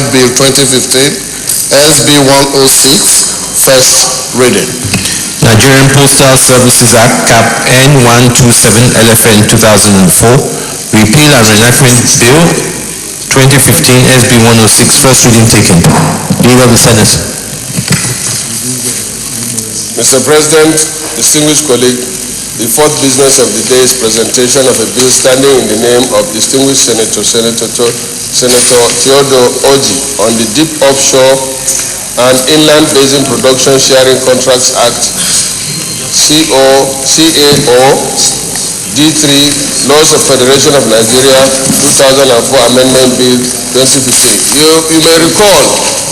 Amendment Bill 2015, SB 106, first reading. Nigerian Postal Services Act Cap N127 LFN 2004, Repeal and Reenactment Bill 2015 SB 106, first reading taken. Leader of the Senate. Mr. President, distinguished colleague, the fourth business of the day is presentation of a bill standing in the name of distinguished Senator Theodore Oji on the Deep Offshore and Inland Basin Production Sharing Contracts Act, CAO D3, Laws of Federation of Nigeria 2004 Amendment Bill 2015. You may recall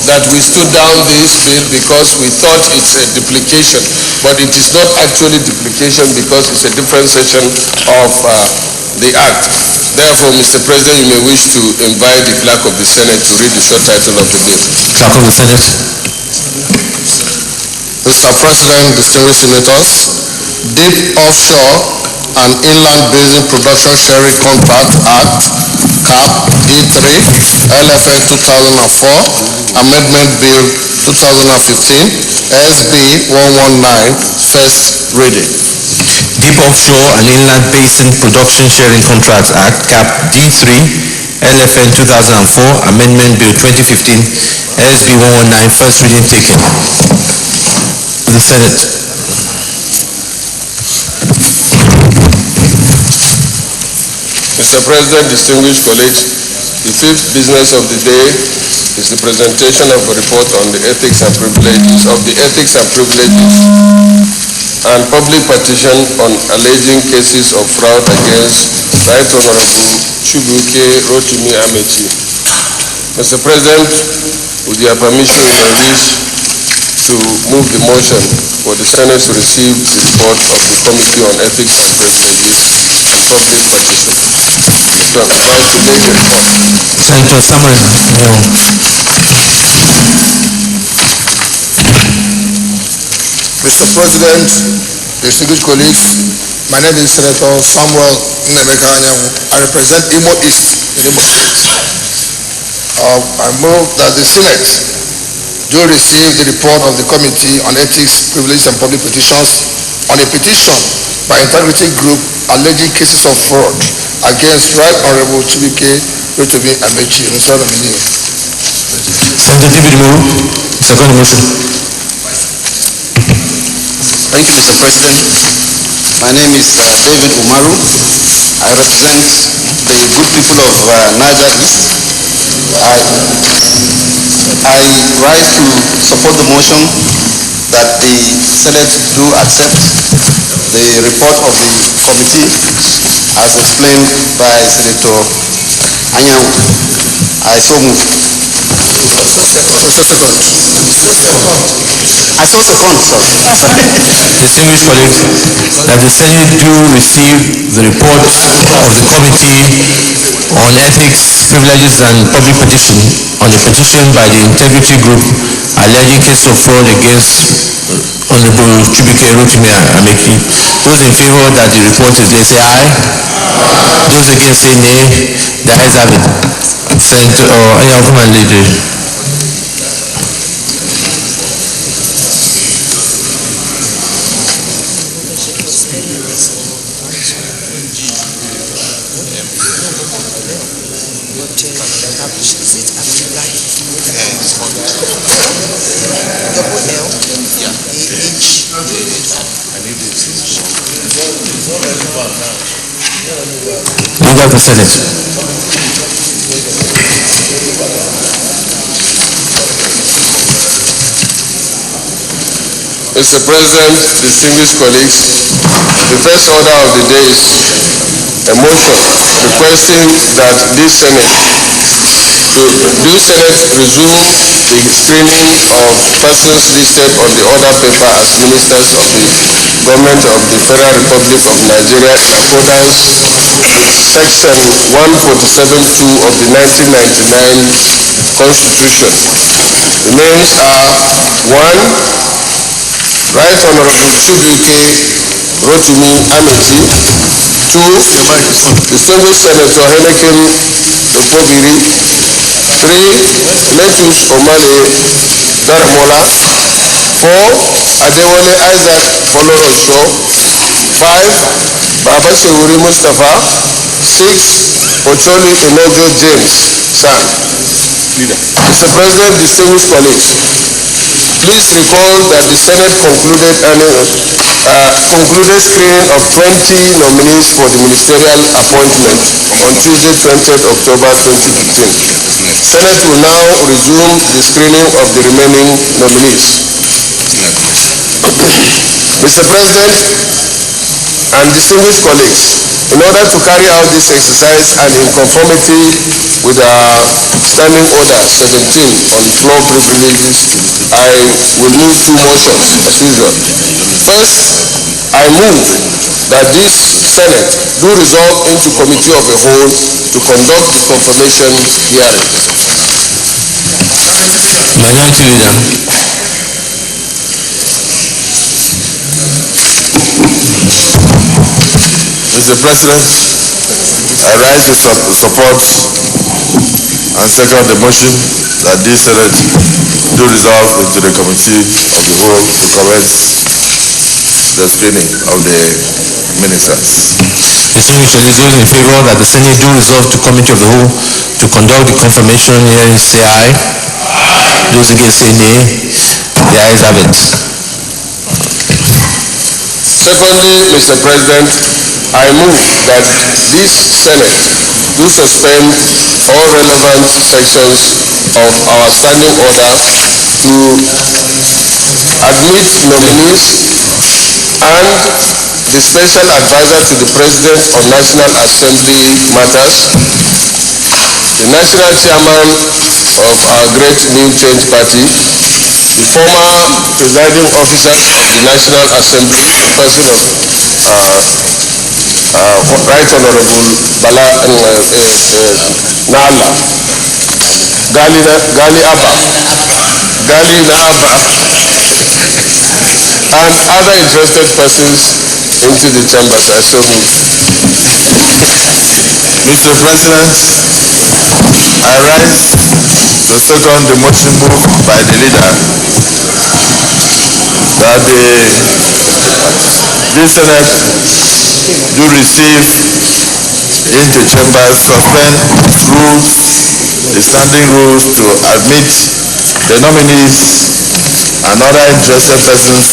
that we stood down this bill because we thought it's a duplication, but it is not actually duplication because it's a different section of the Act. Therefore, Mr. President, you may wish to invite the Clerk of the Senate to read the short title of the bill. Clerk of the Senate. Mr. President, distinguished senators, Deep Offshore and Inland Basin Production Sharing Contract Act, CAP D3, LFN 2004, Amendment Bill 2015, SB 119, first reading. Deep Offshore and Inland Basin Production Sharing Contracts Act, CAP D3, LFN 2004, Amendment Bill 2015, SB 119, first reading taken. The Senate. Mr. President, distinguished colleagues, the fifth business of the day is the presentation of a report on the ethics and privileges and public petition on alleging cases of fraud against Right Honorable Chubuike, Rotimi, Amaechi. Mr. President, with your permission, we may wish to move the motion for the Senate to receive the report of the Committee on Ethics and Privileges and Public Petition. So I'm about to make a report. Senator Samuel. Mr. President, distinguished colleagues, my name is Senator Samuel Nnebeka Anyanwu. I represent Imo East in Imo State. I move that the Senate do receive the report of the Committee on Ethics, Privileges and Public Petitions on a petition by Integrity Group alleging cases of fraud against Right Honorable Chubuike, Rotimi, Amaechi, Mr. Nominee. Senator David Moore, second motion. Thank you, Mr. President. My name is David Umaru. I represent the good people of Niger East. I rise to support the motion that the Senate do accept the report of the committee as explained by Senator Anyanwu. I so move. I so second, sorry. Distinguished colleagues, that the Senate do receive the report of the Committee on Ethics, Privileges and Public Petition on the petition by the Integrity Group alleging case of fraud against Honorable Chubuike, Rotimi, Amaechi. Those in favor that the report is there say aye. Those against say nay. The ayes have it. Senator Anyanwu, come and lead the. Leader of the Senate. Mr. President, distinguished colleagues, the first order of the day is a motion requesting that this Senate resume the screening of persons listed on the order paper as ministers of the Government of the Federal Republic of Nigeria in accordance with Section 147(2) of the 1999 Constitution. The names are 1. Right Honorable Chubuike, Rotimi, Amaechi. 2. Distinguished Senator Heineken Opobiri. 3. 3. Letus Omale Daramola. 4. Adewale Isaac Folorosho. 5. Baba Shewuri Mustafa. 6. Ocholi Inojo James San. Mr. President, distinguished colleagues, please recall that the Senate concluded screening of 20 nominees for the ministerial appointment on Tuesday, 20th October 2015. Senate will now resume the screening of the remaining nominees. Mr. President and distinguished colleagues, in order to carry out this exercise and in conformity with our Standing Order 17 on floor privileges, I will move 2 motions as usual. First, I move that this Senate do resolve into Committee of the Whole to conduct the confirmation hearing. Minority Leader. Mr. President, I rise to support and second the motion that this Senate do resolve into the Committee of the Whole to commence the screening of the ministers. Distinguished colleagues, those in favor that the Senate do resolve to Committee of the Whole to conduct the confirmation hearing say aye. Those against say nay. The ayes have it. Secondly, Mr. President, I move that this Senate do suspend all relevant sections of our Standing Order to admit nominees and the Special Advisor to the President on National Assembly matters, the National Chairman of our Great New Change Party, the former presiding officer of the National Assembly, the person of Right Honorable Bala Nala, Gali Abba, and other interested persons into the chambers. I so move. Mr. President, I rise to second the motion moved by the leader that this Senate do receive into chambers, suspend rules, the standing rules to admit the nominees and other interested persons,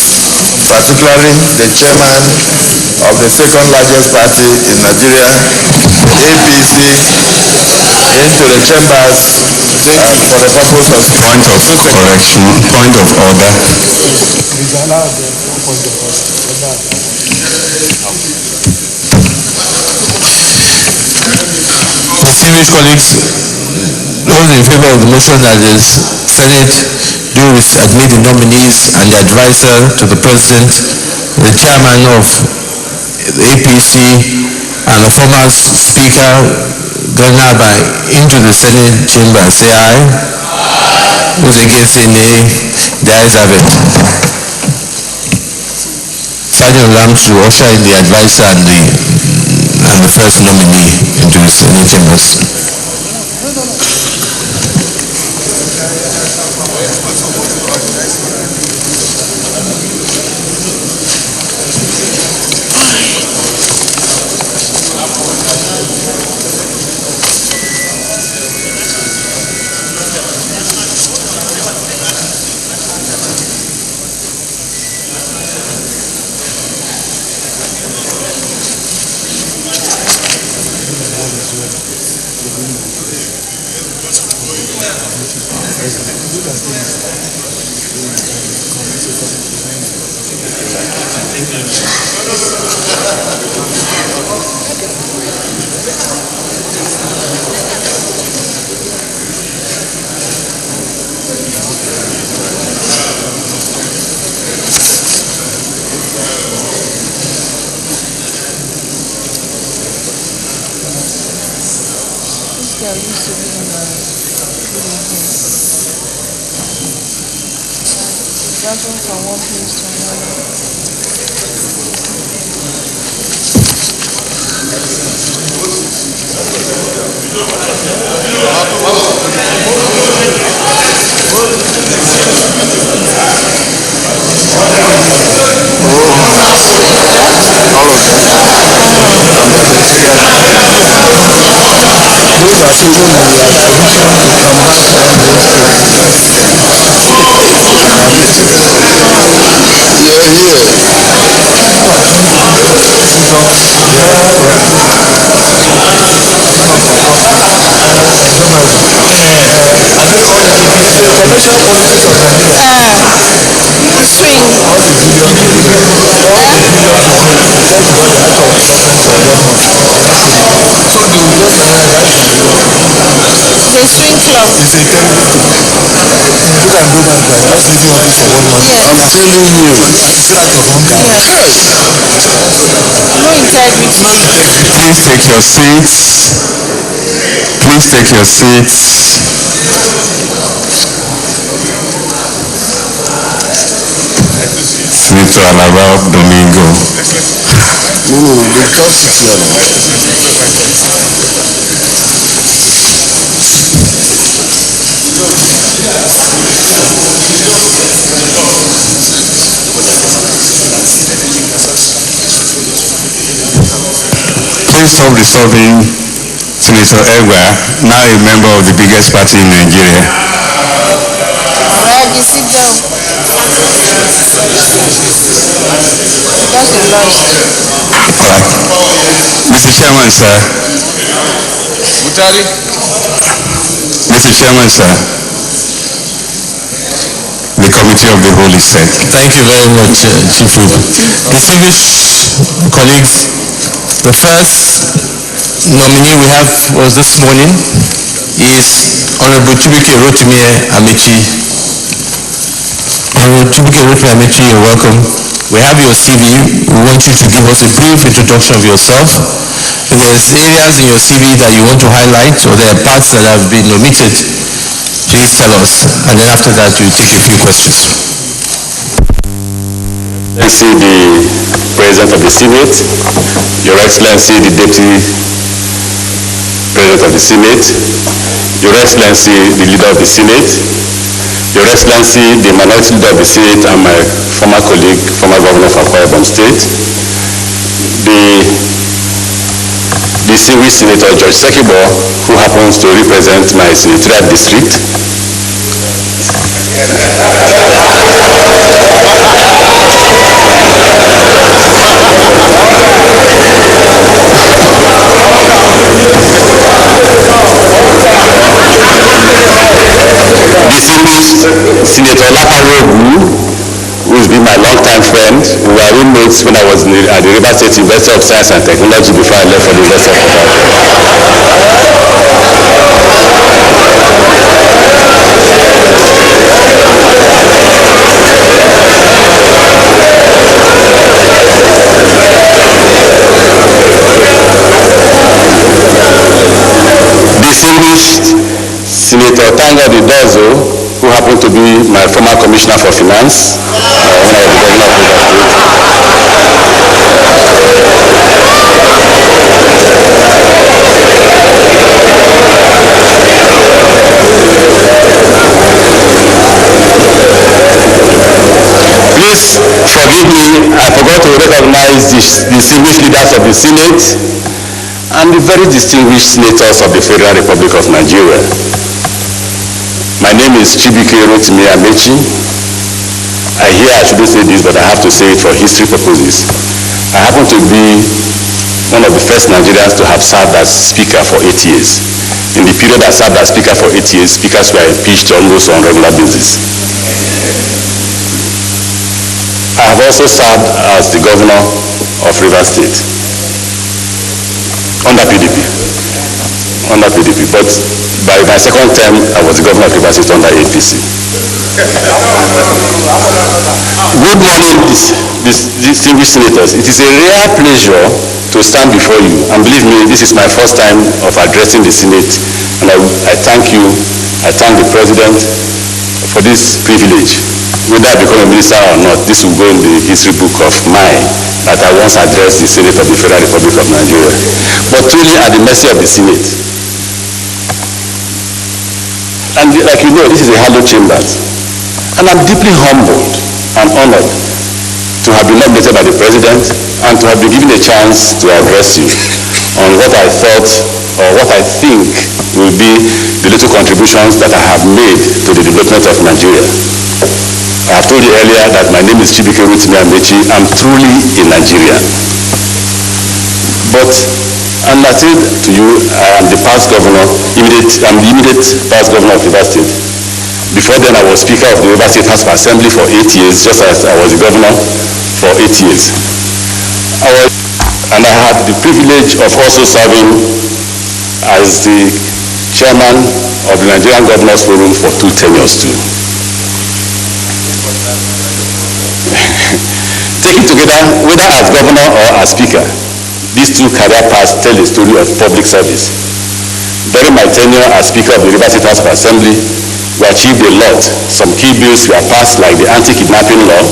particularly the chairman of the second largest party in Nigeria, APC, into the chambers for the purpose of point of correction, point of order. Distinguished colleagues, those in favor of the motion that the Senate do admit the nominees and the advisor to the President, the chairman of the APC, and the former Speaker, Granaba, into the Senate chamber, say aye. Those against say nay. The ayes have it. Sergeant Ram to usher in the advisor and the first nominee into the Senate chambers. Swing club. It's a terrible thing. You can do that by just leaving office for 1 month. Yes. I'm telling you. It's like a hunger. Yes. No integrity. Please take your seats. Please take your seats. Senator Alaba Domingo. No, they can't sit here now. Please stop disturbing Senator Egba, now a member of the biggest party in Nigeria. Alright, sit down. Because you lost. Alright. Mr. Chairman, sir. Mutari? Mr. Chairman, sir. The committee of the whole is set. Thank you very much, Chief Whip. Distinguished colleagues, the first nominee we have was this morning is Honorable Chubuike Rotimi Amaechi. Honorable Chubuike Rotimi Amaechi, you're welcome. We have your CV. We want you to give us a brief introduction of yourself. If there's areas in your CV that you want to highlight or there are parts that have been omitted, please tell us. And then after that, we'll take a few questions. Let's see the President of the Senate, Your Excellency, the Deputy President of the Senate, Your Excellency, the Leader of the Senate, Your Excellency, the Minority Leader of the Senate, and my former colleague, former Governor of Akwa Ibom State, the distinguished Senator George Sekibo, who happens to represent my senatorial district, distinguished Senator Laparogu, who's been my longtime friend. We were roommates when I was at the River State University of Science and Technology before I left for the University of distinguished Senator Tanga Didozo, who happened to be my former Commissioner for Finance when I was the Governor of Rivers State. Please forgive me, I forgot to recognize the distinguished leaders of the Senate and the very distinguished senators of the Federal Republic of Nigeria. My name is Chubuike Rotimi Amaechi. I hear I shouldn't say this, but I have to say it for history purposes. I happen to be one of the first Nigerians to have served as Speaker for 8 years. In the period I served as Speaker for 8 years, speakers were impeached almost on a regular basis. I have also served as the Governor of Rivers State under PDP. But by my second term, I was the Governor of Rivers State under APC. Good morning, distinguished senators. It is a rare pleasure to stand before you, and believe me, this is my first time of addressing the Senate, and I thank you, I thank the President for this privilege. Whether I become a minister or not, this will go in the history book of mine, that I once addressed the Senate of the Federal Republic of Nigeria. But truly at the mercy of the Senate. And like you know, this is a hallowed chamber. And I'm deeply humbled and honored to have been nominated by the President and to have been given a chance to address you. on what I thought or what I think will be the little contributions that I have made to the development of Nigeria. I have told you earlier that my name is Chubuike Rotimi Amaechi. I'm truly a Nigerian. But, and I said to you, I am the past governor, I'm the immediate past governor of Rivers State. Before then, I was Speaker of the Rivers State House of Assembly for 8 years, just as I was the governor for 8 years. And I had the privilege of also serving as the chairman of the Nigerian Governors Forum for 2 tenures too. Taken together, whether as governor or as speaker, these 2 career paths tell a story of public service. During my tenure as Speaker of the Rivers State House of Assembly, we achieved a lot. Some key bills were passed, like the anti-kidnapping law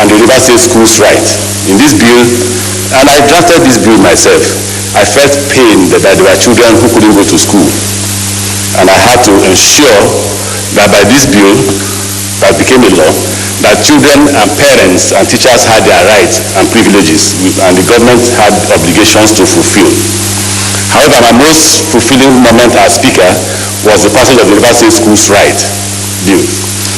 and the Rivers State Schools Right. In this bill, and I drafted this bill myself, I felt pain that there were children who couldn't go to school. And I had to ensure that by this bill, that became a law, that children and parents and teachers had their rights and privileges, and the government had obligations to fulfill. However, my most fulfilling moment as Speaker was the passage of the Rivers State Schools Right bill.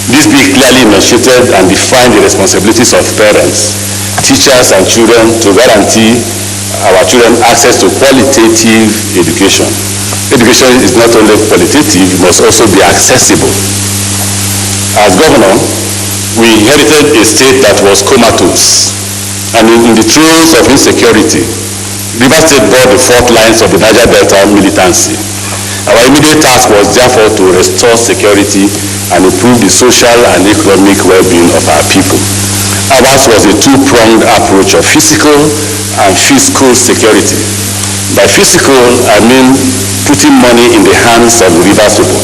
This bill clearly enunciated and defined the responsibilities of parents, teachers, and children to guarantee our children access to qualitative education. Education is not only qualitative, it must also be accessible. As governor, we inherited a state that was comatose, and in the throes of insecurity, Rivers State bore the 4th lines of the Niger Delta militancy. Our immediate task was therefore to restore security and improve the social and economic well-being of our people. Ours was a 2-pronged approach of physical and fiscal security. By physical, I mean putting money in the hands of the Rivers people.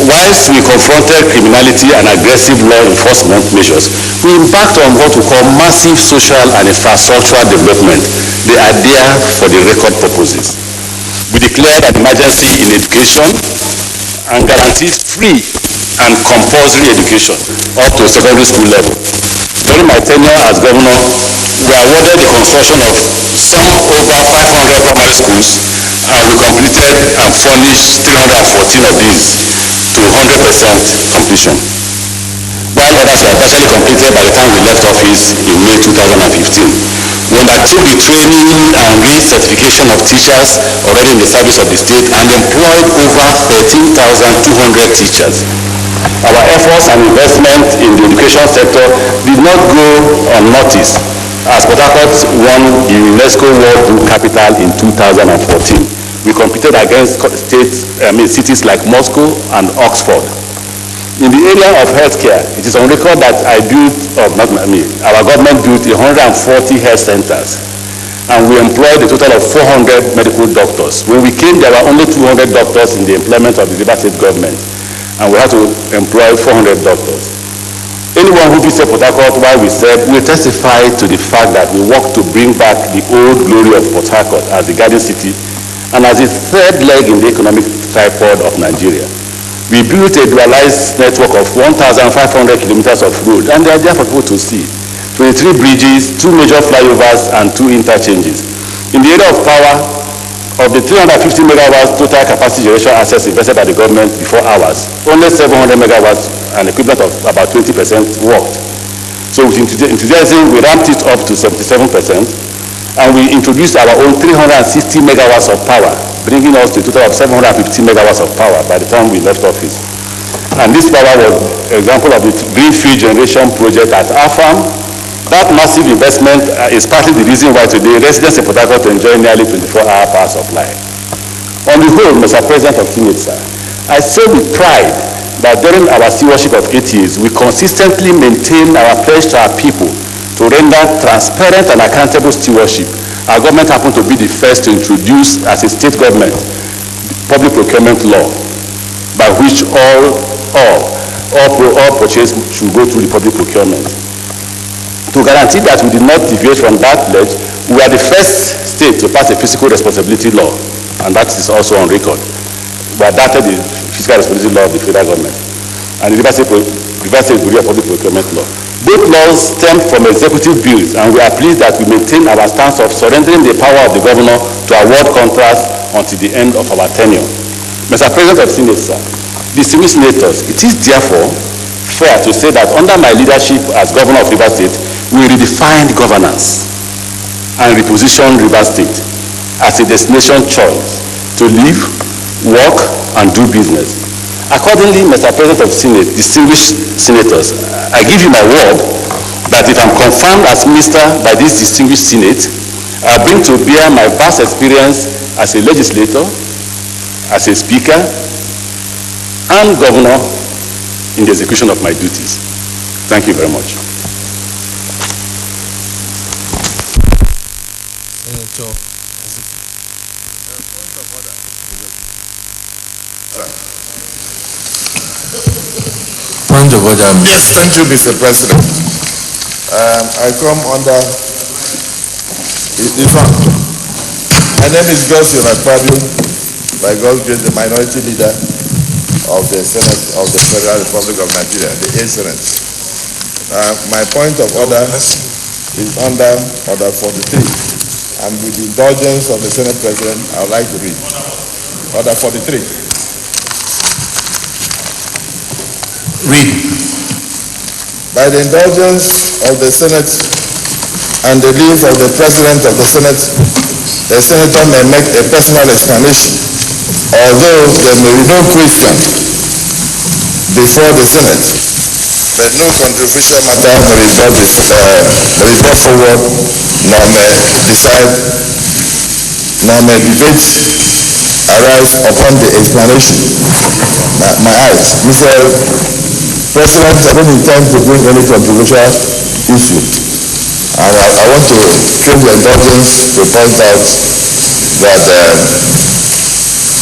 Whilst we confronted criminality and aggressive law enforcement measures, we embarked on what we call massive social and infrastructural development. They are there for the record purposes. We declared an emergency in education and guaranteed free and compulsory education up to secondary school level. During my tenure as governor, we awarded the construction of some over 500 primary schools, and we completed and furnished 314 of these to 100% completion, while others were partially completed by the time we left office in May 2015. We undertook the training and re-certification of teachers already in the service of the state and employed over 13,200 teachers. Our efforts and investment in the education sector did not go unnoticed, as Port Harcourt won the UNESCO World Book Capital in 2014. We competed against cities like Moscow and Oxford. In the area of healthcare, it is on record that our government built 140 health centers, and we employed a total of 400 medical doctors. When we came, there were only 200 doctors in the employment of the Rivers State government, and we had to employ 400 doctors. Anyone who visited Port Harcourt while we served will testify to the fact that we worked to bring back the old glory of Port Harcourt as the garden city and as the 3rd leg in the economic tripod of Nigeria. We built a dualized network of 1,500 kilometers of road, and they are there for people to see. 23 bridges, 2 major flyovers, and 2 interchanges. In the area of power, of the 350 megawatts total capacity generation assets invested by the government before ours, only 700 megawatts, an equivalent of about 20%, worked. So with enthusiasm, we ramped it up to 77%, and we introduced our own 360 megawatts of power, bringing us to a total of 750 megawatts of power by the time we left office. And this power was an example of the greenfield generation project at our farm. That massive investment is partly the reason why today residents in Port Harcourt enjoy nearly 24-hour power supply. On the whole, Mr. President of Senate, sir, I say with pride that during our stewardship of 8 years, we consistently maintain our pledge to our people to render transparent and accountable stewardship. Our government happened to be the first to introduce, as a state government, the public procurement law, by which all purchase should go through the public procurement. To guarantee that we did not deviate from that pledge, we are the first state to pass a fiscal responsibility law, and that is also on record. We adopted the fiscal responsibility law of the federal government and the Rivers State Bureau of Public Procurement law. Both laws stem from executive bills, and we are pleased that we maintain our stance of surrendering the power of the governor to award contracts until the end of our tenure. Mr. President of Senate, sir, distinguished senators, it is therefore fair to say that under my leadership as governor of Rivers State, we redefined governance and repositioned Rivers State as a destination choice to live, work, and do business. Accordingly, Mr. President of Senate, distinguished senators, I give you my word that if I'm confirmed as minister by this distinguished Senate, I bring to bear my vast experience as a legislator, as a speaker, and governor in the execution of my duties. Thank you very much. Point of order. Yes, thank you, Mr. President. I come under this one. My name is Gosio Akpabio, by God's grace, the minority leader of the Senate of the Federal Republic of Nigeria, the A Senate. My point of order is under Order 43, and with the indulgence of the Senate President, I would like to read Order 43. Read. By the indulgence of the Senate and the leave of the President of the Senate, the Senator may make a personal explanation, although there may be no question before the Senate, but no controversial matter may be brought forward, nor may debate arise upon the explanation. My eyes, Mr. President, I don't intend to bring any controversial issue. And I want to take the indulgence to point out that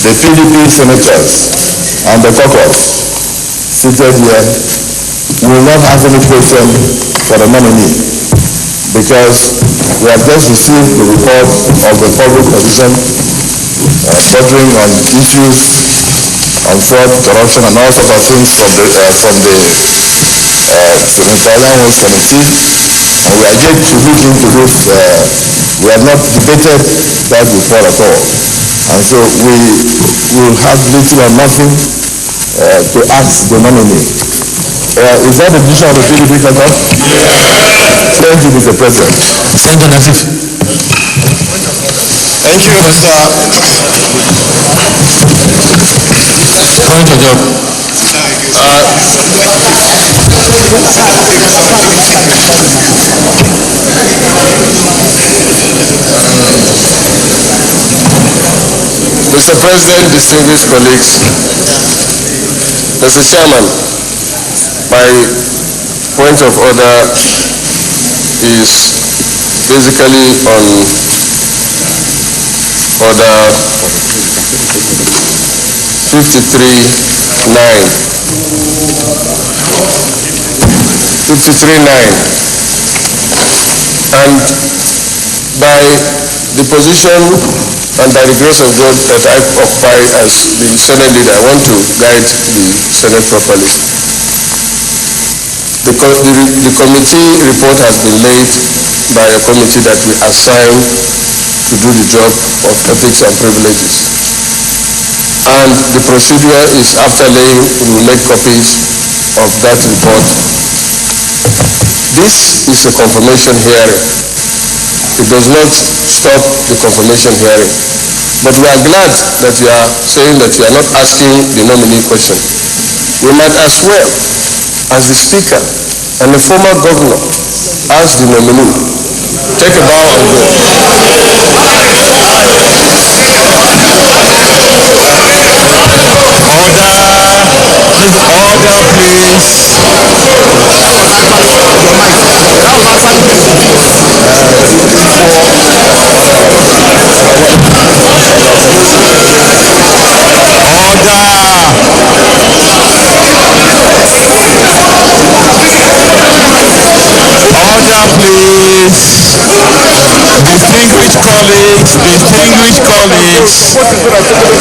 the PDP senators and the caucus seated here will not have any question for the nominee, because we have just received the report of the public commission bordering on issues on fraud, corruption, and all sorts of things from the Ministerial Committee, and we are yet to look into this. We have not debated that report at all, and so we will have little or nothing to ask the nominee. Is that the position of the PDP caucus? Thank you, Mr. President. Senator Nassif. Thank you, Mr. Point of order. Mr. President, distinguished colleagues, Mr. Chairman, my point of order is basically on order 53.9. 53.9. And by the position and by the grace of God that I occupy as the Senate leader, I want to guide the Senate properly. The committee report has been laid by a committee that we assigned to do the job of ethics and privileges. And the procedure is, after laying, we will make copies of that report. This is a confirmation hearing. It does not stop the confirmation hearing. But we are glad that you are saying that you are not asking the nominee question. We might as well, as the Speaker and the former governor, ask the nominee, take a bow and go. Order, please.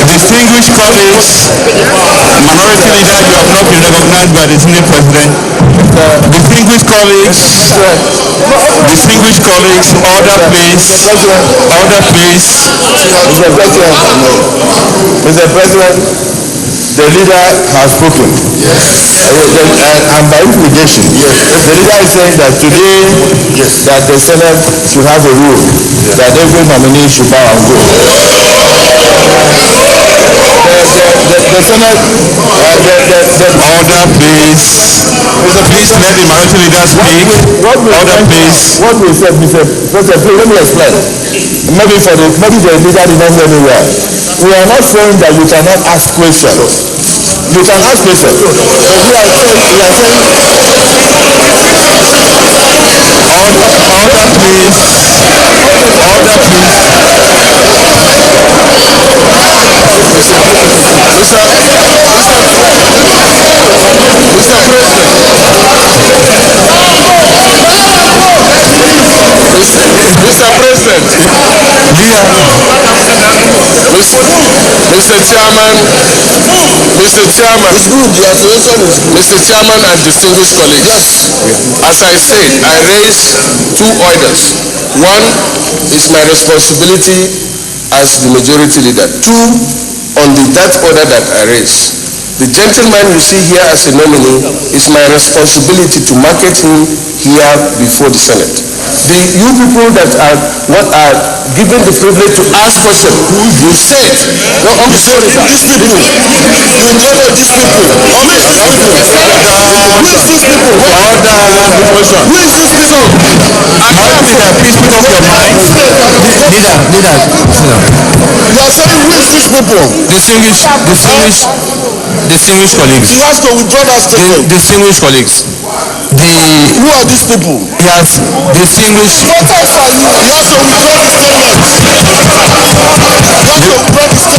Distinguished colleagues, minority leader, you have not been recognized by the Senate President. Distinguished colleagues, order please, order please. Mr. President, the leader has spoken. And by implication, the leader is saying that today, that the Senate should have a rule that every nominee should bow and go. The Senate, Order please. Please let the minority leader speak. Order please. What we said, Mr. President, please let me explain. Maybe the leader did not hear me well. We are not saying that you cannot ask questions. You can ask questions. But we are saying Order please. Order Mr. President, Mr. Chairman, Mr. Chairman and distinguished colleagues, as I said, I raise two orders. One is my responsibility as the majority leader. Two, on that order that I raise. The gentleman you see here as a nominee is my responsibility to market him here before the Senate. You people that are given the privilege to ask questions, you said, no, I'm sorry, sir. These people, you know these people. Who is these people? Who is these people? Who is these people? leader, please put off your mic. Leader, sit down. You are saying who is these people? Distinguished colleagues. He has to withdraw that statement. Distinguished colleagues. Who are these people? He has distinguished. He has to withdraw the statement.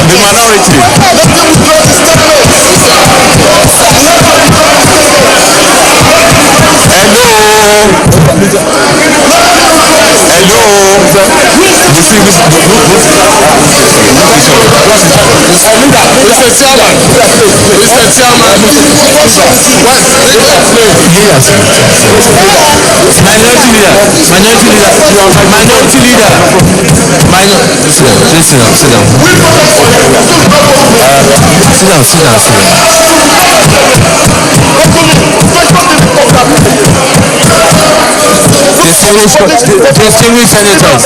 The minority. Let him withdraw the statement. Mr. Chairman, Minority leader. Sit down. Distinguished senators.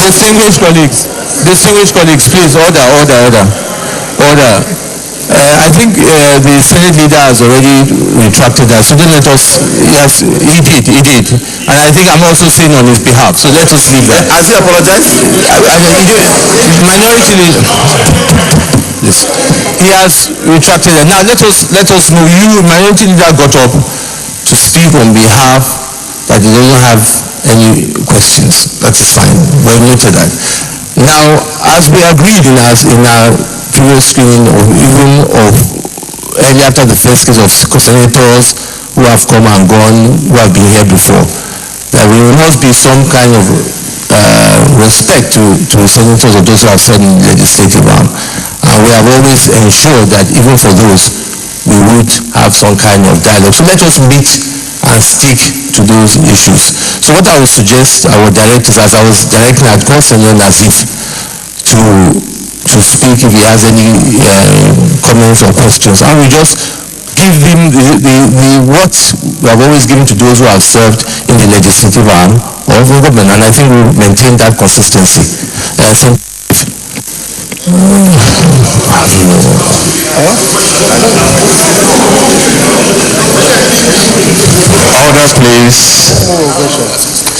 Distinguished colleagues, please, order. I think the Senate leader has already retracted that, so then let us, yes, he did. And I think I'm also saying on his behalf, so let us leave that. Has he apologized? Minority leader. He has retracted it. Now let us know, you, minority leader, got up to speak on behalf that he doesn't have any questions. That is fine. We noted that. Now, as we agreed in our previous screening, or even early after the first case of senators who have come and gone, who have been here before, that there must be some kind of respect to senators or those who have served in the legislative arm. And we have always ensured that even for those, we would have some kind of dialogue. So let us meet and stick to those issues. So what I would suggest, I would direct is, as I was directing at Councillor Nazif to speak if he has any comments or questions, and we just give him what we have always given to those who have served in the legislative arm of the government, and I think we will maintain that consistency.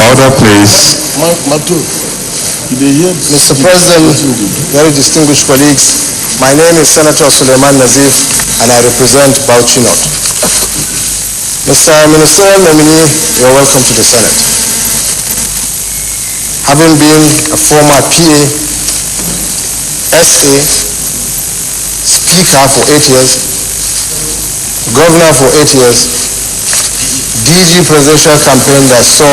Order, please. Mr. President, very distinguished colleagues, my name is Senator Suleiman Nazif and I represent Bauchi North. Mr. Ministerial nominee, you are welcome to the Senate. Having been a former PA, SA, Speaker for 8 years, Governor for 8 years, DG presidential campaign that saw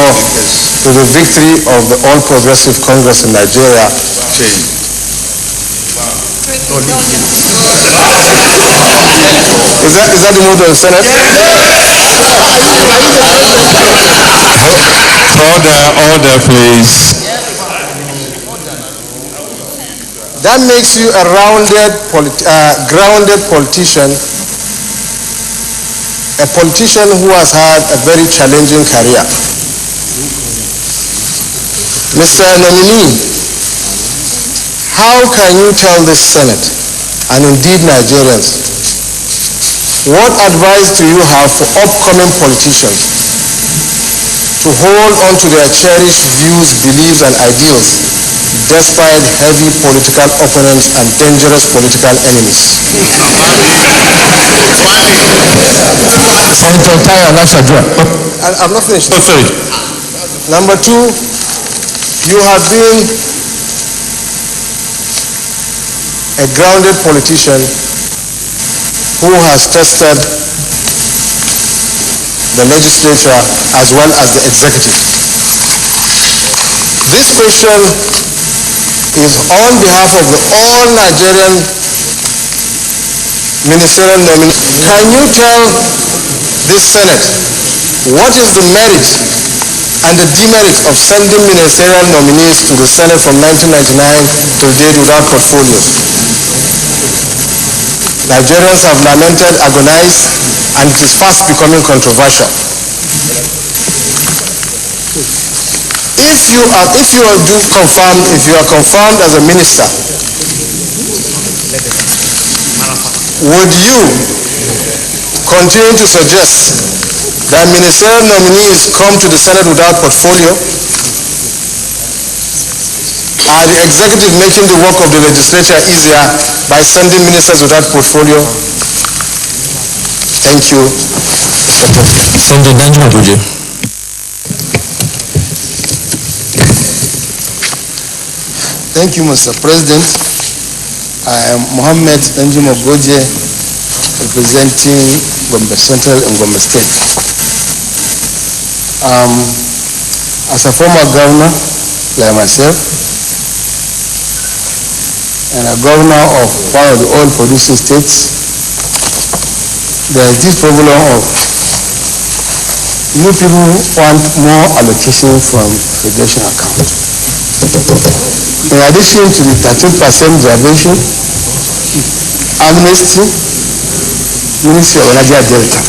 to the victory of the All Progressive Congress in Nigeria. Is that the move of the Senate? Order, please. That makes you a grounded politician, a politician who has had a very challenging career. Mr. Nominee, how can you tell this Senate, and indeed Nigerians, what advice do you have for upcoming politicians to hold on to their cherished views, beliefs, and ideals despite heavy political opponents and dangerous political enemies? I'm not finished. Oh, sorry. Number two, you have been a grounded politician who has tested the legislature as well as the executive. This question is on behalf of the all Nigerian ministerial nominees. Can you tell this Senate what is the merit and the demerit of sending ministerial nominees to the Senate from 1999 till date without portfolios? Nigerians have lamented, agonized, and it is fast becoming controversial. If you are confirmed as a minister, would you continue to suggest that ministerial nominees come to the Senate without portfolio? Are the executive making the work of the legislature easier by sending ministers without portfolio? Thank you, Mr. President. Senator Danjuma Goje. Thank you, Mr. President. I am Mohammed Danjuma Goje, representing Gombe Central and Gombe State. As a former governor, like myself, and a governor of one of the oil producing states, there is this problem of you people want more allocation from federation account. In addition to the 13% reservation, amnesty, Ministry of Nigeria Delta.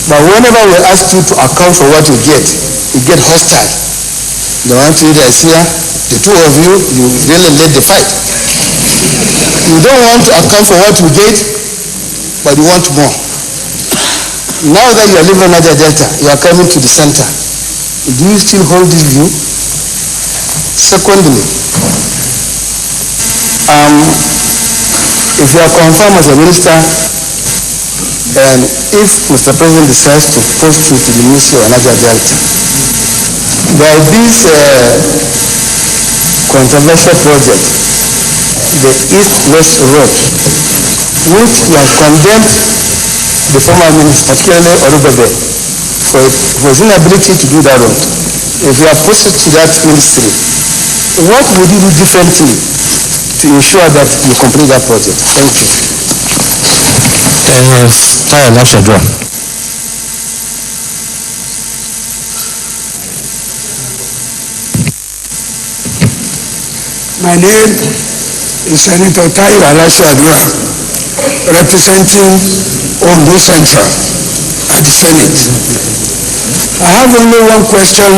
But whenever we ask you to account for what you get hostile. The one thing that is here, the two of you really led the fight. You don't want to account for what you get, but you want more. Now that you are living in Nigeria Delta, you are coming to the center. Do you still hold this view? Secondly, if you are confirmed as a minister, and if Mr. President decides to post you to the Ministry of Nigeria Delta, there is this controversial project, the East-West Road, which you have condemned the former minister, particularly Orubebe, for his inability to do that road. If you are posted to that ministry, what would you do differently to ensure that you complete that project? Thank you. My name is Senator Tayo Alashadua, representing Ondo Central at the Senate. I have only one question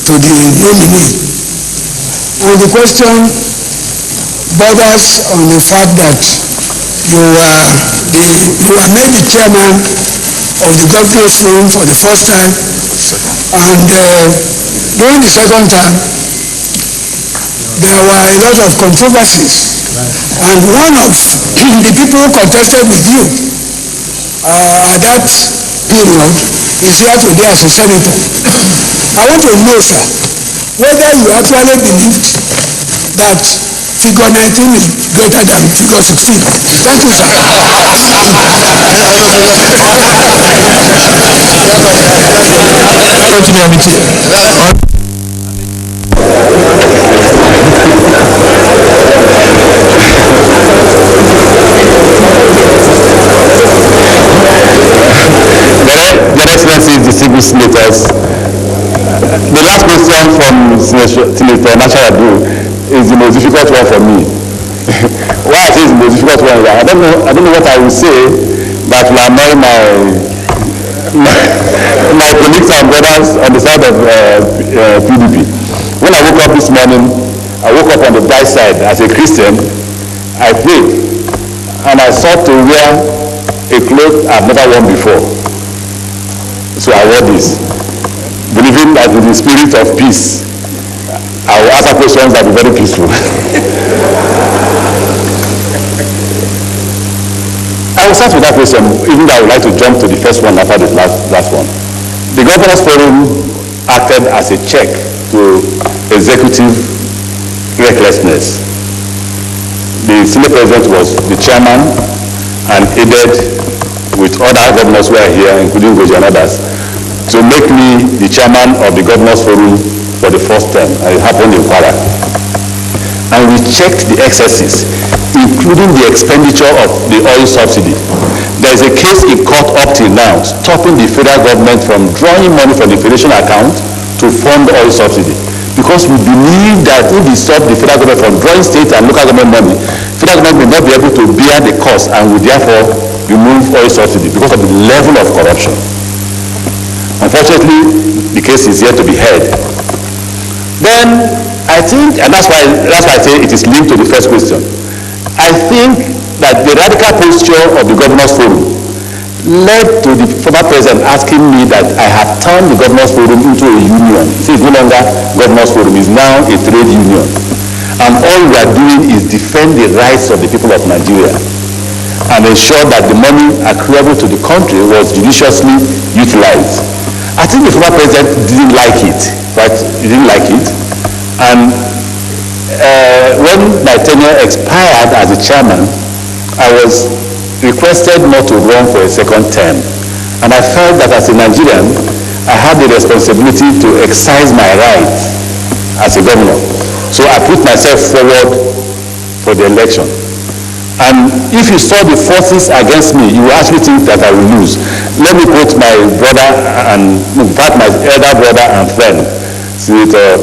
to the nominee, and the question borders on the fact that you were made the chairman of the governor's forum for the first time, and during the second time, there were a lot of controversies, and one of the people who contested with you at that period is here today as a senator. I want to know, sir, whether you actually believed that figure 19 is greater than figure 16. Thank you, sir. distinguished senators, the last question from Senator Masharabu is the most difficult one for me. Why I say it's the most difficult one? I don't know what I will say that will annoy my colleagues and brothers on the side of PDP. When I woke up this morning, I woke up on the bright side as a Christian. I prayed and I sought to wear a cloth I've never worn before. So I wore this, believing that with the spirit of peace, I will answer questions that will be very peaceful. I will start with that question, even though I would like to jump to the first one after the last one. The Governors Forum acted as a check to executive recklessness. The Senate President was the chairman and aided with other governors who are here, including Goji and others, to make me the chairman of the Governors Forum for the first term. It happened in Kwara. And we checked the excesses, including the expenditure of the oil subsidy. There is a case in court up till now stopping the federal government from drawing money from the Federation account to fund oil subsidy. Because we believe that if we stop the federal government from drawing state and local government money, federal government will not be able to bear the cost and will therefore remove oil subsidy because of the level of corruption. Unfortunately, the case is yet to be heard. Then I think, and that's why I say it is linked to the first question. I think that the radical posture of the Governors Forum led to the former president asking me that I have turned the Governors Forum into a union. See, it's no longer Governors Forum, it's now a trade union. And all we are doing is defend the rights of the people of Nigeria and ensure that the money accruable to the country was judiciously utilized. I think the former president didn't like it, right? He didn't like it. And when my tenure expired as a chairman, I was requested not to run for a second term. And I felt that as a Nigerian, I had the responsibility to exercise my rights as a governor. So I put myself forward for the election. And if you saw the forces against me, you will actually think that I will lose. Let me quote my brother and, in fact, my elder brother and friend, Senator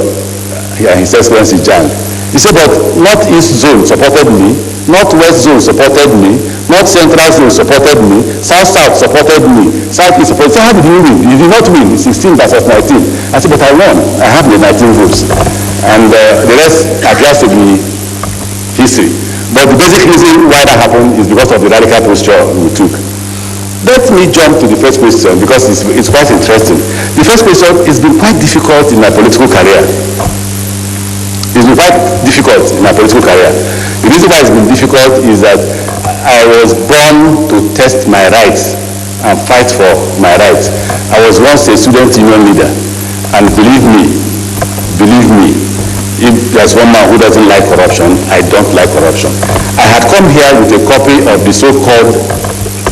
His Excellency Jan. He said, but North-East Zone supported me, North-West Zone supported me, North-Central Zone supported me, South-South supported me, South-East supported me. So how did you win? You did not win, 16 versus 19. I said, but I won. I have the 19 votes. And the rest appears to be history. But the basic reason why that happened is because of the radical posture we took. Let me jump to the first question because it's quite interesting. The first question has been quite difficult in my political career. It's been quite difficult in my political career. The reason why it's been difficult is that I was born to test my rights and fight for my rights. I was once a student union leader, and believe me, if there's one man who doesn't like corruption, I don't like corruption. I had come here with a copy of the so-called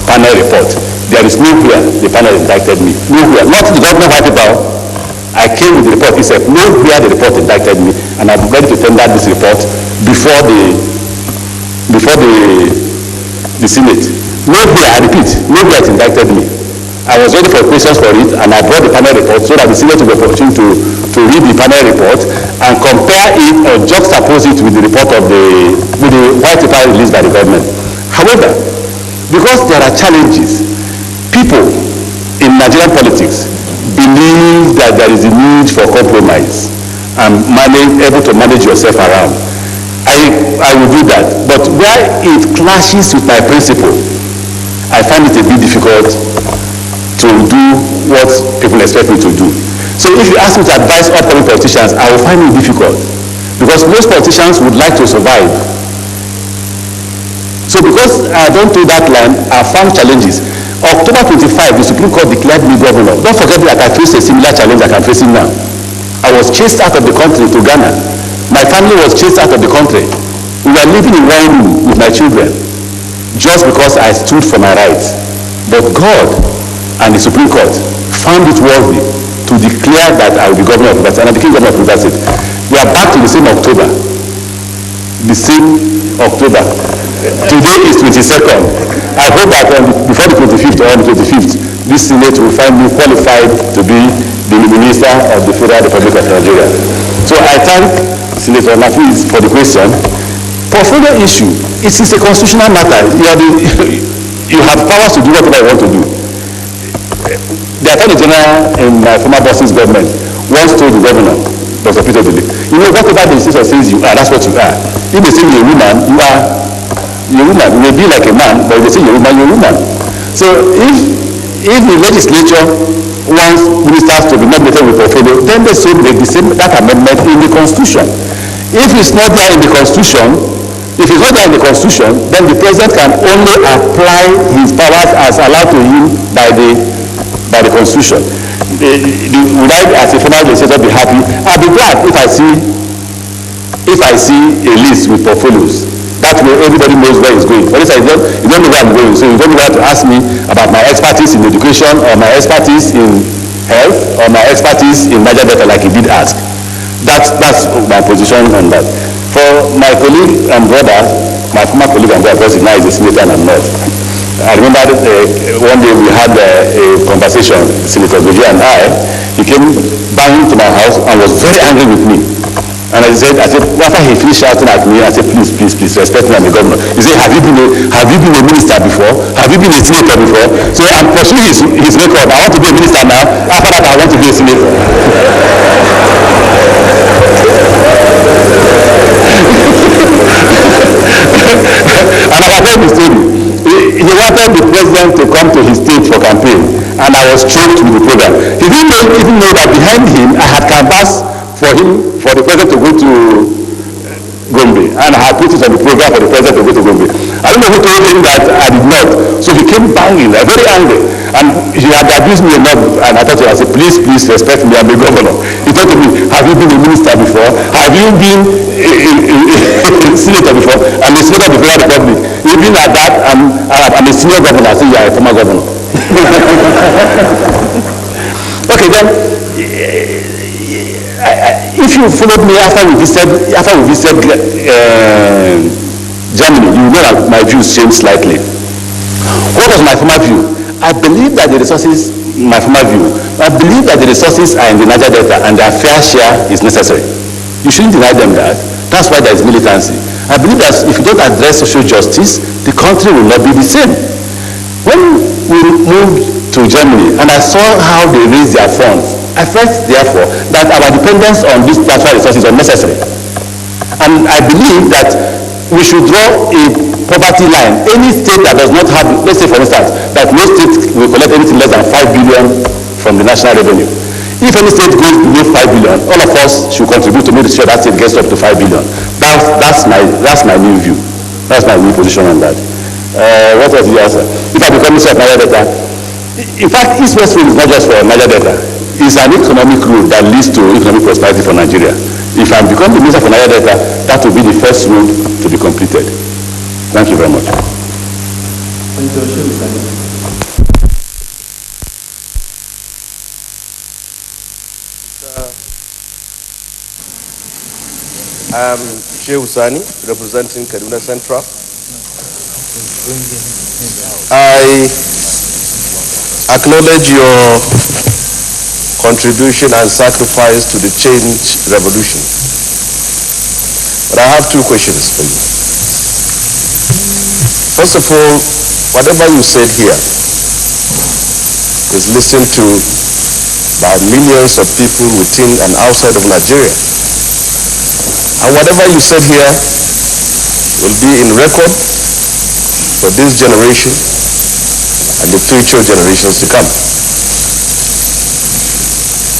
panel report. There is nowhere the panel indicted me. Nowhere. Not the government white paper. I came with the report. He said, nowhere the report indicted me, and I'm ready to tender this report before the Senate. Nowhere, I repeat, nowhere it indicted me. I was ready for questions for it, and I brought the panel report so that the Senate will be opportunity to read the panel report and compare it or juxtapose it with the report of the white paper released by the government. However, because there are challenges, people in Nigerian politics believe that there is a need for compromise and able to manage yourself around. I will do that, but where it clashes with my principle, I find it a bit difficult to do what people expect me to do. So if you ask me to advise upcoming politicians, I will find it difficult because most politicians would like to survive. So because I don't do that line, I found challenges. October 25, the Supreme Court declared me governor. Don't forget that I faced a similar challenge like I'm facing now. I was chased out of the country to Ghana. My family was chased out of the country. We were living in one room with my children just because I stood for my rights. But God and the Supreme Court found it worthy to declare that I will be governor of Rivers State, and I became governor of Rivers State. We are back to the same October. The same October. Today is 22nd. I hope that before the 25th or on the 25th, this Senate will find me qualified to be the Minister of the Federal Republic of Nigeria. So I thank Senator Nafi for the question. Portfolio issue, it is a constitutional matter. You have powers to do whatever you want to do. The Attorney General in my former boss's government once told the governor, Dr. Peter Dele, you know, whatever the institution says you are, that's what you are. If they say you're a woman, you are a woman. You may be like a man, but if they say you're a woman, you're a woman. So if the legislature wants ministers to be nominated with portfolio, then they should make that amendment in the Constitution. If it's not there in the Constitution, then the president can only apply his powers as allowed to him by the Constitution. Would I, as a former legislator, be happy? I'll be glad if I see a list with portfolios. That way everybody knows where it's going. For instance, you don't know where I'm going, so you don't know where to ask me about my expertise in education, or my expertise in health, or my expertise in Niger Delta, like he did ask. That's my position on that. For my colleague and brother, my former colleague and brother, because now he's a senator and I'm not. I remember one day we had a conversation, Senator Goji and I. He came banging to my house and was very angry with me. And I said, after he finished shouting at me, I said, please, respect me, I'm a governor. He said, have you been a minister before? Have you been a senator before? So I'm pursuing his record. I want to be a minister now. After that, I want to be a senator. And I told the story. He wanted the president to come to his state for campaign, and I was choked with the program. He didn't even know that behind him, I had canvassed for the president to go to Gombe, and I had put it on the program for the president to go to Gombe. I don't know who told him that I did not. So he came banging, very angry, and he had abused me enough. And I thought, I said, please respect me, I'm the governor. He told me, have you been a minister before? Have you been a senator before? I'm a senator of the Federal Republic. Even at that, I'm a senior governor. I say, yeah, a former governor. Okay, then. If you followed me after we visited Germany, you know that my views changed slightly. What was my former view? I believe that the resources in the resources are in the Niger Delta, and their fair share is necessary. You shouldn't deny them that. That's why there is militancy. I believe that if you don't address social justice, the country will not be the same. When we moved to Germany and I saw how they raised their funds, I felt, therefore, that our dependence on these natural resources is unnecessary. And I believe that we should draw a poverty line. Any state that does not have, let's say for instance, that no state will collect anything less than 5 billion from the national revenue. If any state goes below 5 billion, all of us should contribute to make sure that state gets up to 5 billion. That's my new view. That's my new position on that. What was the answer? If I become Minister of Niger Delta, in fact, East-West Road is not just for Niger Delta. It's an economic road that leads to economic prosperity for Nigeria. If I become the Minister for Niger Delta, that will be the first road to be completed. Thank you very much. I'm Sheikh Usani, representing Kaduna Central. I acknowledge your contribution and sacrifice to the change revolution. But I have two questions for you. First of all, whatever you said here is listened to by millions of people within and outside of Nigeria. And whatever you said here will be in record for this generation and the future generations to come.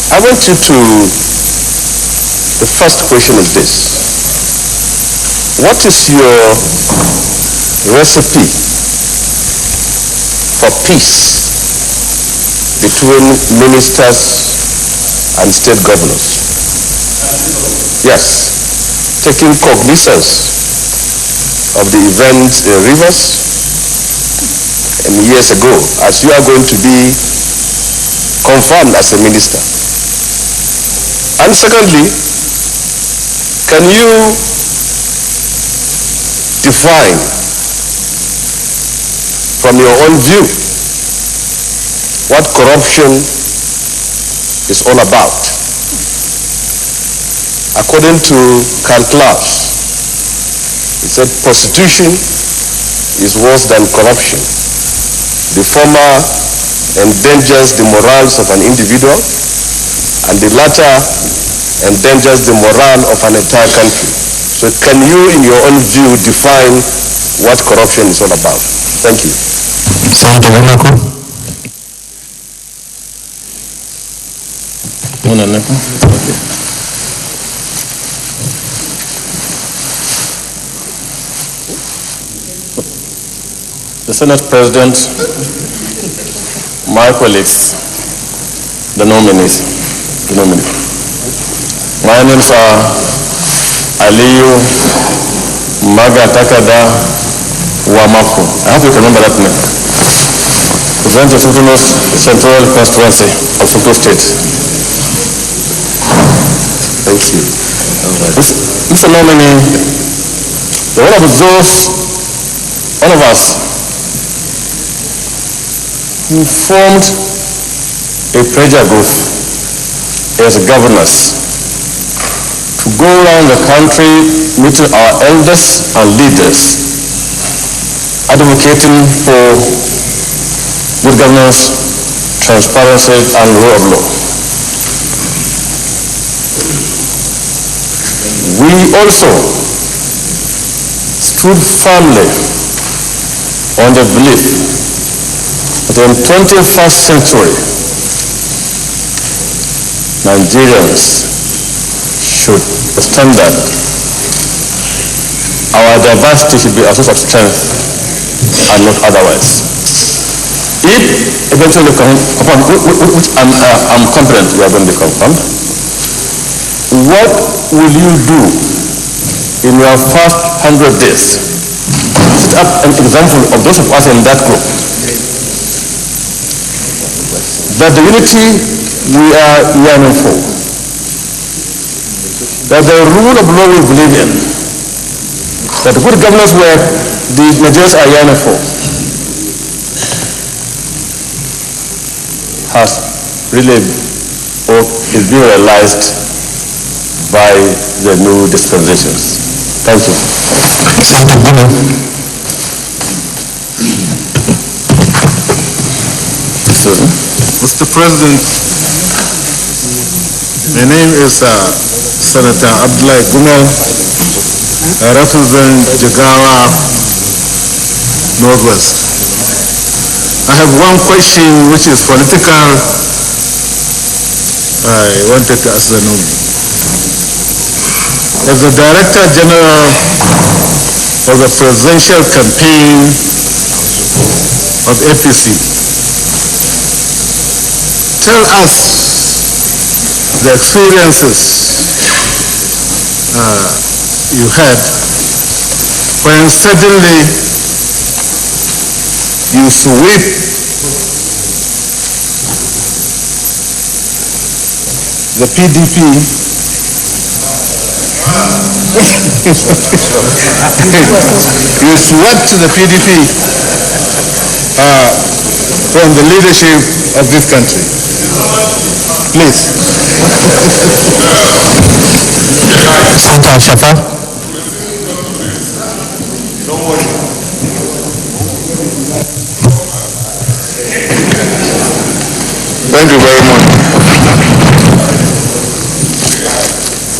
I want you to, the first question is this. What is your recipe for peace between ministers and state governors? Yes, taking cognizance of the events in Rivers and years ago, as you are going to be confirmed as a minister. And secondly, can you define from your own view what corruption is all about. According to Karl Klaus, he said prostitution is worse than corruption. The former endangers the morals of an individual, and the latter endangers the morale of an entire country. So can you, in your own view, define what corruption is all about? Thank you. Senator Wonako. The Senate President, my colleagues, the nominees. My names are Aliyu Magatakada Wamako. I hope you can remember that name. Representative of Sokoto Central Constituency of Sokoto State. Thank you. Mr. Nominee, one of us who formed a pressure group as governors to go around the country meeting our elders and leaders, advocating for good governance, transparency, and rule of law. We also stood firmly on the belief that in the 21st century, Nigerians should standard. Our diversity should be a source of strength and not otherwise. If eventually upon which I'm confident we are going to be confirmed, what will you do in your first 100 days? Set up an example of those of us in that group. That the unity we are yearning for, that the rule of law we believe in, that the good governance work the Nigerians are yearning for, has really or is being realized by the new dispensations. Thank you. Mr. President, my name is Senator Abdullahi Gumel. I represent Jigawa Northwest. I have one question which is political. I wanted to ask the nominee. As the Director General of the presidential campaign of APC, tell us the experiences you had when suddenly you sweep the PDP you swept the PDP from the leadership of this country. Please. Senator Shafa. Thank you very much,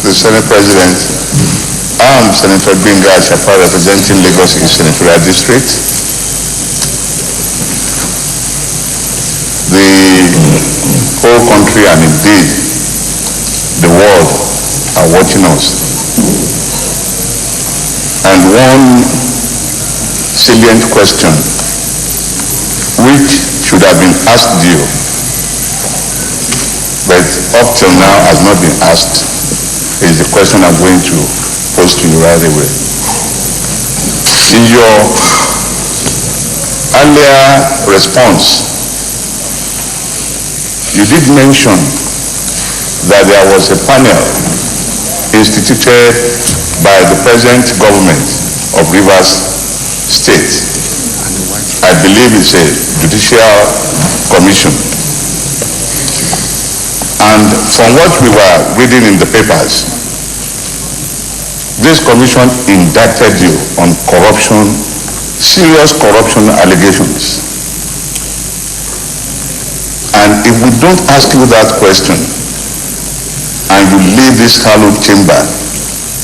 the Senate President. I am Senator Binga Shafa, representing Lagos Senatorial District. The whole country and indeed the world are watching us. And one salient question which should have been asked you, but up till now has not been asked, is the question I'm going to pose to you right away. In your earlier response, you did mention that there was a panel instituted by the present government of Rivers State. I believe it's a judicial commission And from what we were reading in the papers, this commission indicted you on corruption, serious corruption allegations. And if we don't ask you that question, and you leave this hallowed chamber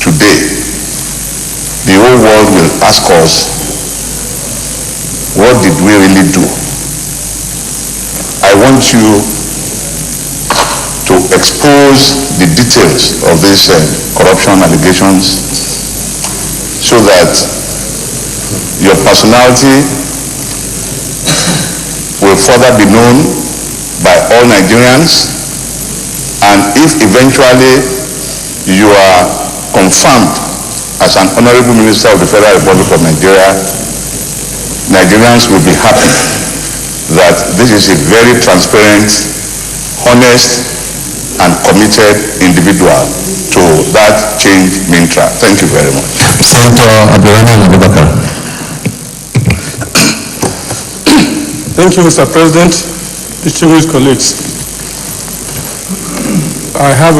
today, the whole world will ask us, what did we really do? I want you to expose the details of these corruption allegations so that your personality will further be known by all Nigerians, and if eventually you are confirmed as an honorable minister of the Federal Republic of Nigeria, Nigerians will be happy that this is a very transparent, honest, and committed individual to that change mantra. Thank you very much. Senator Abdulrahman. Thank you, Mr. President, distinguished colleagues. I have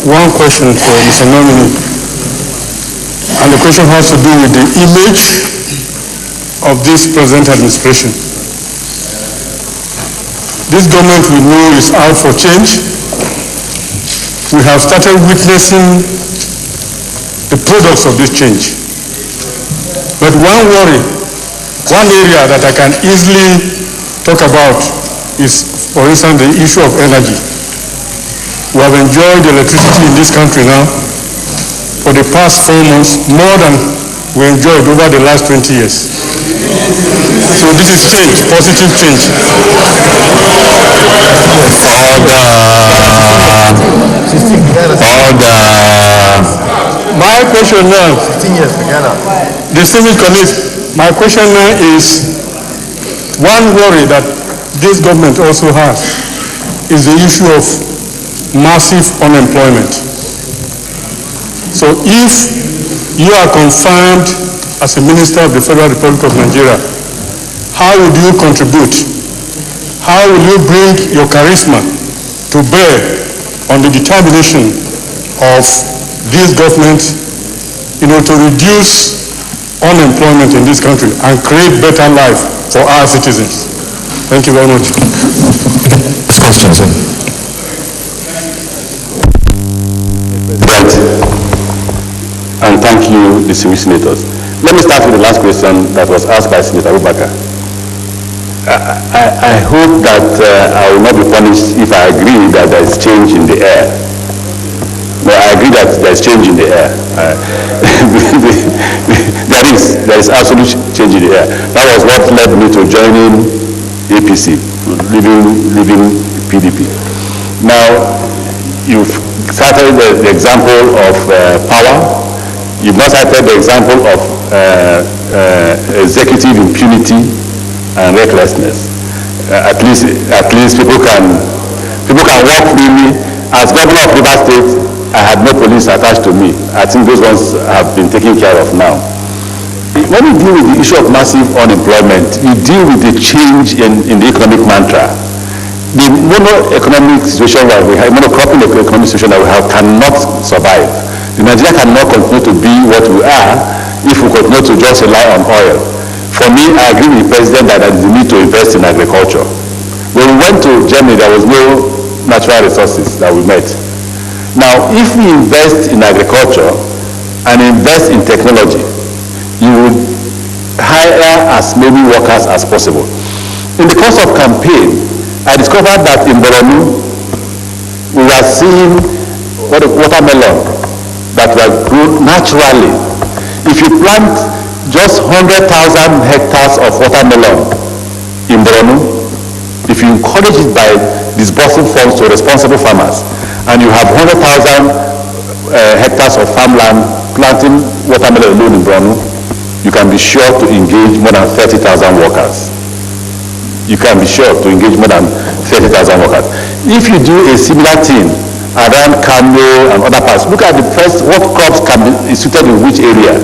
one question for Mr. Nominee, and the question has to do with the image of this present administration. This government we know is out for change. We have started witnessing the products of this change. But one worry, one area that I can easily talk about is, for instance, the issue of energy. We have enjoyed electricity in this country now for the past 4 months, more than we enjoyed over the last 20 years. So this is change, positive change. My question now, distinguished colleagues, my question now is, one worry that this government also has is the issue of massive unemployment. So if you are confirmed as a minister of the Federal Republic of Nigeria, how would you contribute? How will you bring your charisma to bear on the determination of this government, to reduce unemployment in this country and create better life for our citizens? Thank you very much. Next question, sir. And thank you, distinguished senators. Let me start with the last question that was asked by Senator Abubakar. I hope that I will not be punished if I agree that there is change in the air. No, I agree that there is change in the air. There is absolute change in the air. That was what led me to joining APC, leaving PDP. Now, you've cited the example of power. You've not cited the example of executive impunity and recklessness. At least people can walk freely. As governor of Rivers State, I had no police attached to me. I think those ones have been taken care of now. When we deal with the issue of massive unemployment, we deal with the change in the economic mantra. The mono-economic situation that we have, monocropping economic situation that we have cannot survive. Nigeria cannot continue to be what we are if we continue to just rely on oil. For me, I agree with the president that there is a need to invest in agriculture. When we went to Germany, there was no natural resources that we met. Now, if we invest in agriculture and invest in technology, you would hire as many workers as possible. In the course of campaign, I discovered that in Boronu, we were seeing watermelon that were grown naturally. If you plant just 100,000 hectares of watermelon in Boronu, if you encourage it by disbursing funds to responsible farmers, and you have 100,000 hectares of farmland planting watermelon alone in Boronu, you can be sure to engage more than 30,000 workers. You can be sure to engage more than 30,000 workers. If you do a similar thing around Kano and other parts, look at the first, what crops can be suited in which area,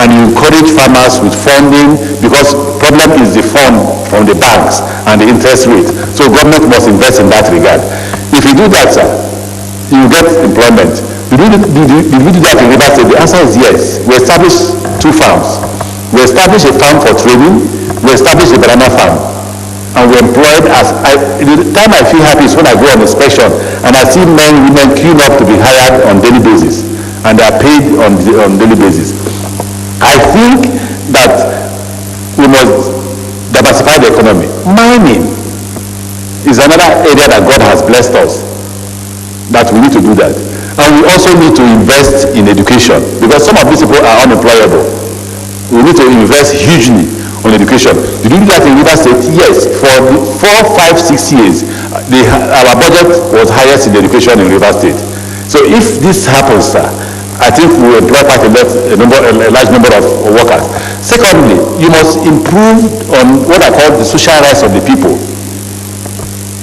and you encourage farmers with funding, because problem is the fund from the banks and the interest rate. So government must invest in that regard. If you do that, sir, you get employment. Did we do that in River State? The answer is yes. We established 2 farms. We established a farm for trading. We established a banana farm. And we employed the time I feel happy is when I go on inspection and I see men, women queuing up to be hired on daily basis. And they are paid on daily basis. I think that we must diversify the economy. Mining is another area that God has blessed us, that we need to do that. And we also need to invest in education, because some of these people are unemployable. We need to invest hugely on education. Did you do that in River State? Yes. For 4, 5, 6 years, our budget was highest in education in River State. So if this happens, sir, I think we will employ quite a large number of workers. Secondly, you must improve on what I call the social rights of the people.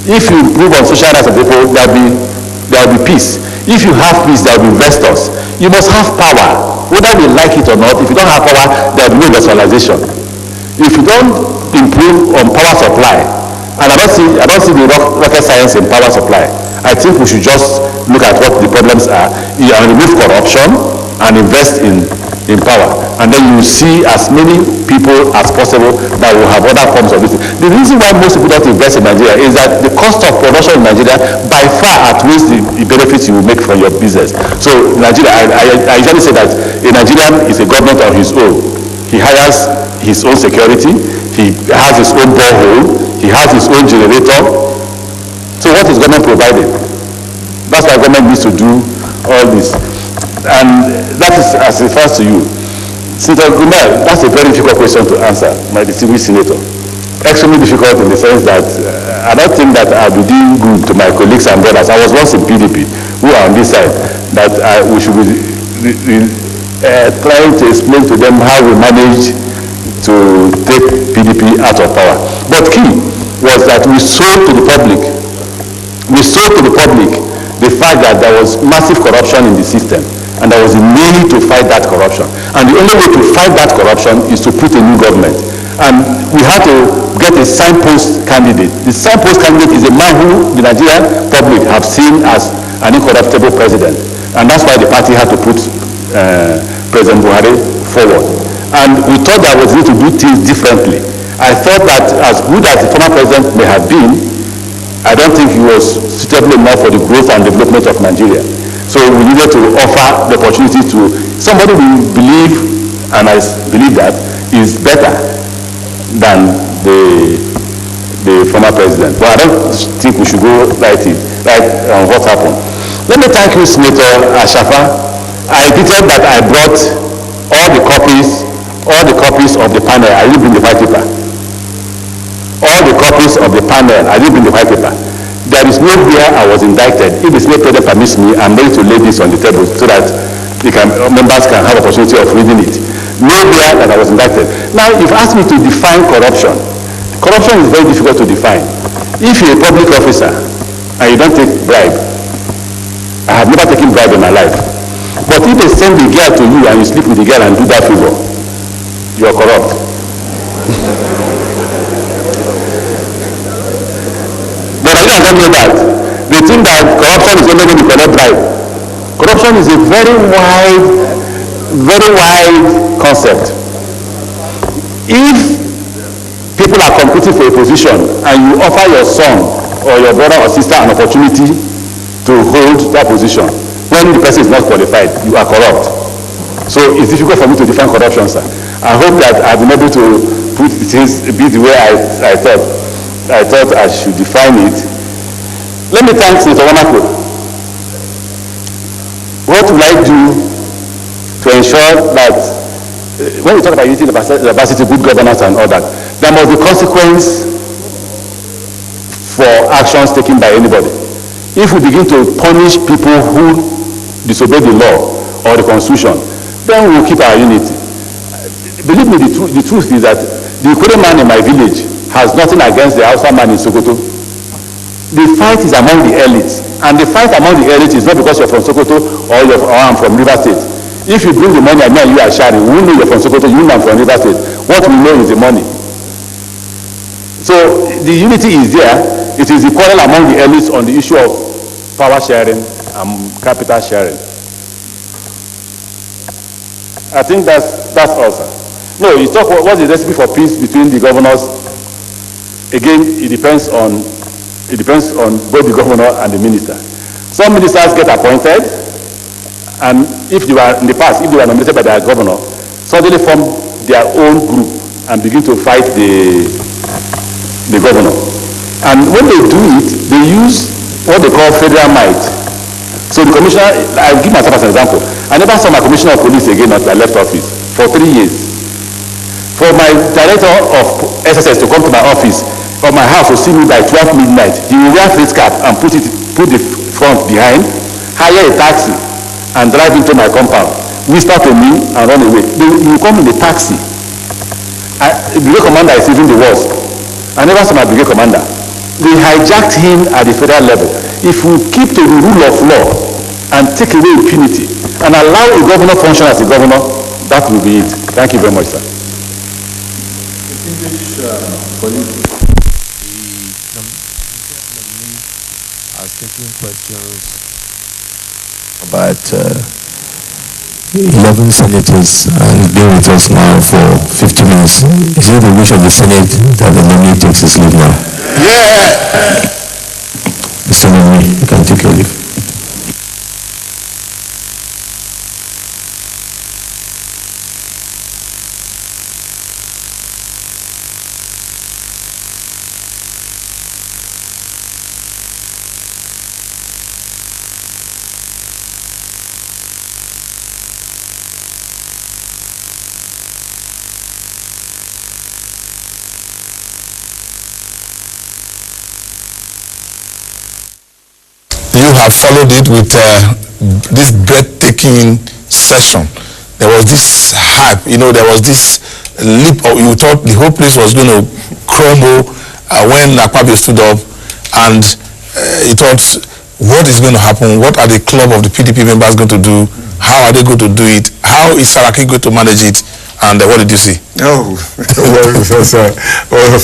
If you improve on social rights of the people, there will be peace. If you have peace, there will be investors. You must have power, whether we like it or not. If you don't have power, there will be no industrialization. If you don't improve on power supply, and I don't see the rocket science in power supply, I think we should just look at what the problems are and remove corruption and invest in power. And then you will see as many people as possible that will have other forms of this. The reason why most people don't invest in Nigeria is that the cost of production in Nigeria by far outweighs the benefits you will make from your business. So Nigeria, I usually say that a Nigerian is a government of his own. He hires his own security, he has his own borehole, he has his own generator. So what is government providing? That's why government needs to do all this. And that is as it refers to you. Senator Gumel, that's a very difficult question to answer, my distinguished senator. Extremely difficult in the sense that I don't think that I'll be doing good to my colleagues and brothers. I was once in PDP, who are on this side, that we should be trying to explain to them how we manage to take PDP out of power. But key was that we sold to the public. We sold to the public the fact that there was massive corruption in the system, and there was a need to fight that corruption. And the only way to fight that corruption is to put a new government. And we had to get a signpost candidate. The signpost candidate is a man who the Nigerian public have seen as an incorruptible president. And that's why the party had to put President Buhari forward. And we thought that was need to do things differently. I thought that as good as the former president may have been, I don't think he was suitable enough for the growth and development of Nigeria. So we needed to offer the opportunity to somebody we believe, and I believe that, is better than the former president. But I don't think we should go right on what happened. Let me thank you, Senator Ashafa. I repeated that I brought all the copies of the panel. I didn't bring the white paper. All the copies of the panel, I didn't bring the white paper. There is nowhere I was indicted. If the Senate President permits me, I'm ready to lay this on the table so that members can have opportunity of reading it. Nowhere that I was indicted. Now, you've asked me to define corruption. Corruption is very difficult to define. If you're a public officer and you don't take bribe, I have never taken bribe in my life. But if they send the girl to you and you sleep with the girl and do that favor, you are corrupt. But I don't know that. They think that corruption is only when you collect bribe. Corruption is a very wide concept. If people are competing for a position and you offer your son or your brother or sister an opportunity to hold that position, when the person is not qualified, you are corrupt. So it's difficult for me to define corruption, sir. I hope that I've been able to put things a bit the way I thought I should define it. Let me thank Senator Wanako. What will I do to ensure that when we talk about unity, diversity, good governance and all that, there must be consequence for actions taken by anybody. If we begin to punish people who disobey the law or the constitution, then we will keep our unity. Believe me, the truth is that the Ikure man in my village has nothing against the Hausa man in Sokoto. The fight is among the elites. And the fight among the elites is not because you're from Sokoto or I'm from River State. If you bring the money and me and you are sharing, we know you're from Sokoto, you know I'm from River State. What we know is the money. So the unity is there. It is the quarrel among the elites on the issue of power sharing and capital sharing. I think that's all, sir. No, you talk what's the recipe for peace between the governors. Again, it depends on both the governor and the minister. Some ministers get appointed, and if they were in the past, if they were nominated by their governor, suddenly form their own group and begin to fight the governor. And when they do it, they use what they call federal might. So the commissioner, I'll give myself as an example. I never saw my commissioner of police again until I left office for 3 years. For my director of SSS to come to my office or my house to see me by 12 midnight, he will wear face cap and put the front behind, hire a taxi and drive into my compound, whisper to me and run away. He will come in the taxi. The brigade commander is even the worst. I never saw my brigade commander. They hijacked him at the federal level. If we keep to the rule of law and take away impunity and allow a governor function as a governor, that will be it. Thank you very much, sir. Taking questions about 11 senators and been with us now for 50 minutes. Is it the wish of the Senate that the nominee takes his leave now? Yeah. Mr. Nominee, you can take your leave. You have followed it with this breathtaking session. There was this hype, there was this leap of, you thought the whole place was going to crumble when Akpabio stood up, and you thought, what is going to happen? What are the club of the PDP members going to do? How are they going to do it? How is Saraki going to manage it? And what did you see? Oh, well,